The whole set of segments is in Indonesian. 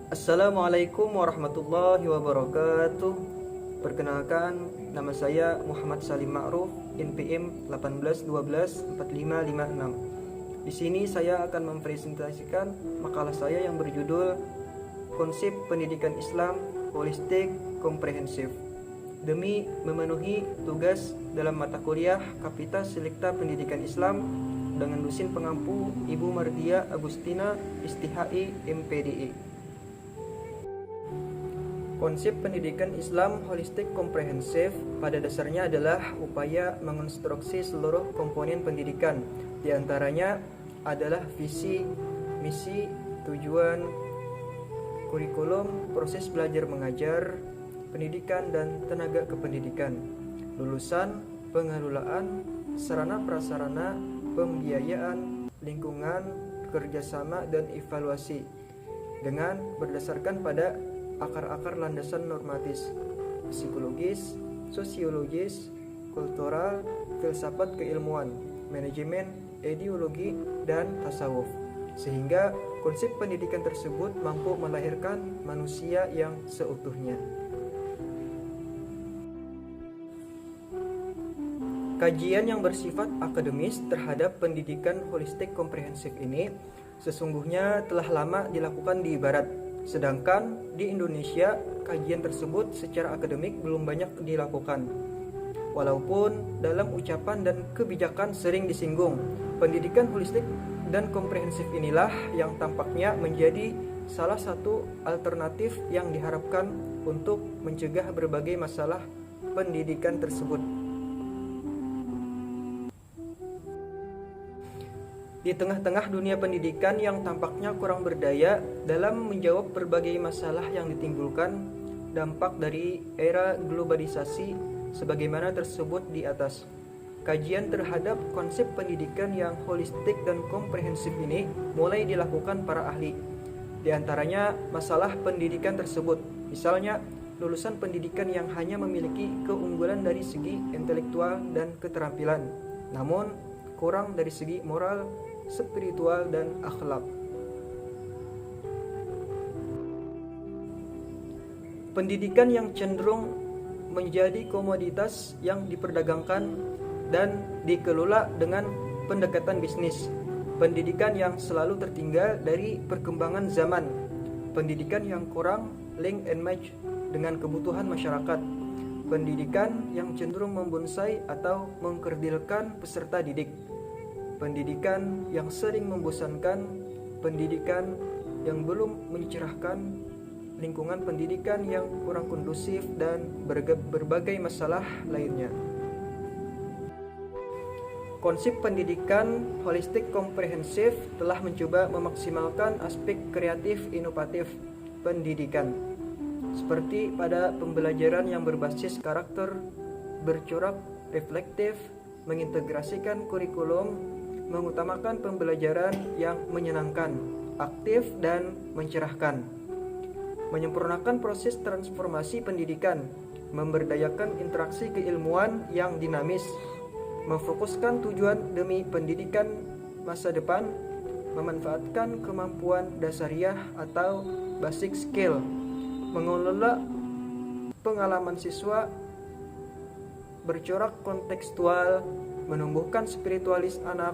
Assalamualaikum warahmatullahi wabarakatuh. Perkenalkan, nama saya Muhammad Salim Ma'ruf, NPM 18124556. Di sini saya akan mempresentasikan makalah saya yang berjudul Konsep Pendidikan Islam Holistik Komprehensif demi memenuhi tugas dalam mata kuliah Kapita Selekta Pendidikan Islam dengan dosen pengampu Ibu Mardia Agustina STHI MPDI. Konsep pendidikan Islam holistik komprehensif pada dasarnya adalah upaya mengonstruksi seluruh komponen pendidikan. Di antaranya adalah visi, misi, tujuan, kurikulum, proses belajar mengajar, pendidikan dan tenaga kependidikan, lulusan, pengelolaan, sarana prasarana, pembiayaan, lingkungan, kerjasama dan evaluasi dengan berdasarkan pada akar-akar landasan normatis, psikologis, sosiologis, kultural, filsafat keilmuan, manajemen, ideologi, dan tasawuf, sehingga konsep pendidikan tersebut mampu melahirkan manusia yang seutuhnya. Kajian yang bersifat akademis terhadap pendidikan holistik komprehensif ini sesungguhnya telah lama dilakukan di Barat. Sedangkan di Indonesia, kajian tersebut secara akademik belum banyak dilakukan. Walaupun dalam ucapan dan kebijakan sering disinggung, pendidikan holistik dan komprehensif inilah yang tampaknya menjadi salah satu alternatif yang diharapkan untuk mencegah berbagai masalah pendidikan tersebut. Di tengah-tengah dunia pendidikan yang tampaknya kurang berdaya dalam menjawab berbagai masalah yang ditimbulkan dampak dari era globalisasi sebagaimana tersebut di atas. Kajian terhadap konsep pendidikan yang holistik dan komprehensif ini mulai dilakukan para ahli. Di antaranya masalah pendidikan tersebut, misalnya lulusan pendidikan yang hanya memiliki keunggulan dari segi intelektual dan keterampilan, namun kurang dari segi moral, spiritual, dan akhlak. Pendidikan yang cenderung menjadi komoditas yang diperdagangkan dan dikelola dengan pendekatan bisnis. Pendidikan yang selalu tertinggal dari perkembangan zaman. Pendidikan yang kurang link and match dengan kebutuhan masyarakat. Pendidikan yang cenderung membonsai atau mengkerdilkan peserta didik. Pendidikan yang sering membosankan, pendidikan yang belum mencerahkan, lingkungan pendidikan yang kurang kondusif, dan berbagai masalah lainnya. Konsep pendidikan holistik komprehensif telah mencoba memaksimalkan aspek kreatif inovatif pendidikan, seperti pada pembelajaran yang berbasis karakter, bercorak, reflektif, mengintegrasikan kurikulum, mengutamakan pembelajaran yang menyenangkan, aktif, dan mencerahkan, menyempurnakan proses transformasi pendidikan, memberdayakan interaksi keilmuan yang dinamis, memfokuskan tujuan demi pendidikan masa depan, memanfaatkan kemampuan dasariah atau basic skill, mengelola pengalaman siswa, bercorak kontekstual, menumbuhkan spiritualis anak,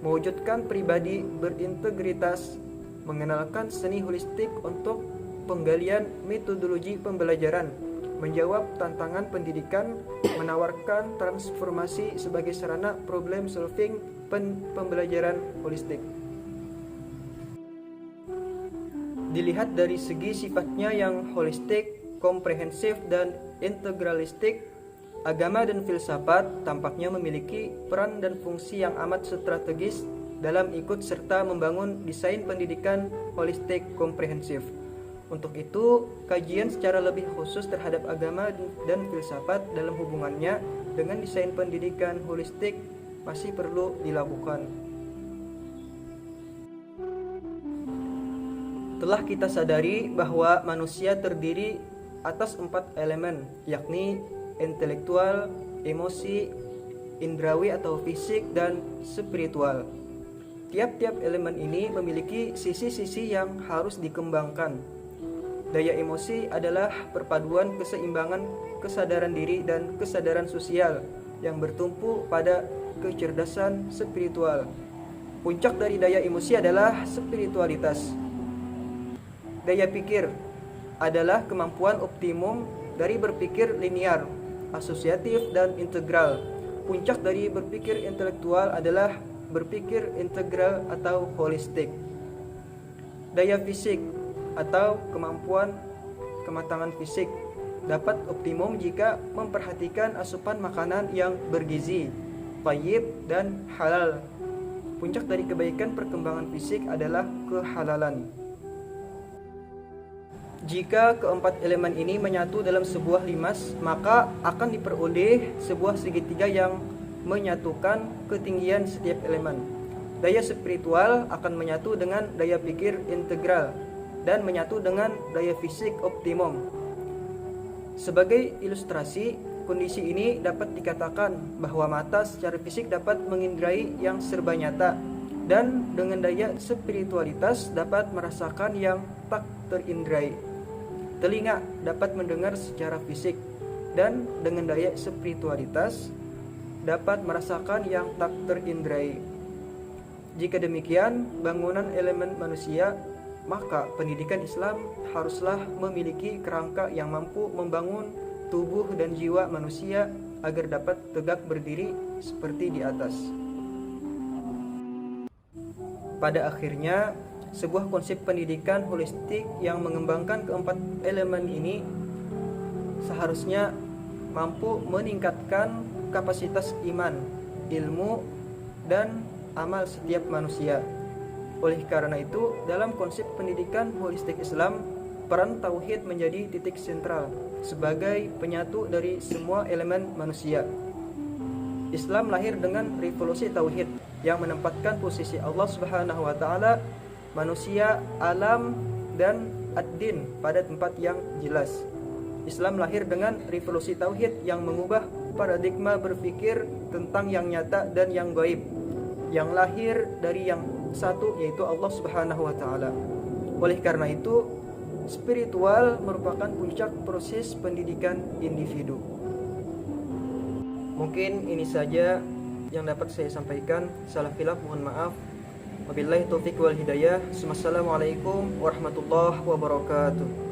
mewujudkan pribadi berintegritas, mengenalkan seni holistik untuk penggalian metodologi pembelajaran, menjawab tantangan pendidikan, menawarkan transformasi sebagai sarana problem solving pembelajaran holistik. Dilihat dari segi sifatnya yang holistik, komprehensif, dan integralistik, agama dan filsafat tampaknya memiliki peran dan fungsi yang amat strategis dalam ikut serta membangun desain pendidikan holistik komprehensif. Untuk itu, kajian secara lebih khusus terhadap agama dan filsafat dalam hubungannya dengan desain pendidikan holistik masih perlu dilakukan. Telah kita sadari bahwa manusia terdiri atas 4 elemen, yakni intelektual, emosi, indrawi atau fisik, dan spiritual. Tiap-tiap elemen ini memiliki sisi-sisi yang harus dikembangkan. Daya emosi adalah perpaduan keseimbangan kesadaran diri dan kesadaran sosial yang bertumpu pada kecerdasan spiritual. Puncak dari daya emosi adalah spiritualitas. Daya pikir adalah kemampuan optimum dari berpikir linear, asosiatif, dan integral. Puncak dari berpikir intelektual adalah berpikir integral atau holistik. Daya fisik atau kemampuan kematangan fisik dapat optimum jika memperhatikan asupan makanan yang bergizi, thayyib, dan halal. Puncak dari kebaikan perkembangan fisik adalah kehalalan. Jika keempat elemen ini menyatu dalam sebuah limas, maka akan diperoleh sebuah segitiga yang menyatukan ketinggian setiap elemen. Daya spiritual akan menyatu dengan daya pikir integral dan menyatu dengan daya fisik optimum. Sebagai ilustrasi, kondisi ini dapat dikatakan bahwa mata secara fisik dapat mengindrai yang serba nyata, dan dengan daya spiritualitas dapat merasakan yang tak terindrai. Telinga dapat mendengar secara fisik, dan dengan daya spiritualitas dapat merasakan yang tak terindrai. Jika demikian bangunan elemen manusia, maka pendidikan Islam haruslah memiliki kerangka yang mampu membangun tubuh dan jiwa manusia agar dapat tegak berdiri seperti di atas. Pada akhirnya, sebuah konsep pendidikan holistik yang mengembangkan keempat elemen ini seharusnya mampu meningkatkan kapasitas iman, ilmu, dan amal setiap manusia. Oleh karena itu, dalam konsep pendidikan holistik Islam, peran tauhid menjadi titik sentral sebagai penyatu dari semua elemen manusia. Islam lahir dengan revolusi tauhid yang menempatkan posisi Allah Subhanahu wa taala, manusia, alam, dan ad-din pada tempat yang jelas. Islam lahir dengan revolusi tauhid yang mengubah paradigma berpikir tentang yang nyata dan yang gaib, yang lahir dari yang satu, yaitu Allah Subhanahu wa taala. Oleh karena itu, spiritual merupakan puncak proses pendidikan individu. Mungkin ini saja yang dapat saya sampaikan. Salah khilaf mohon maaf. Wabillahi taufiq wal hidayah. Wassalamualaikum warahmatullahi wabarakatuh.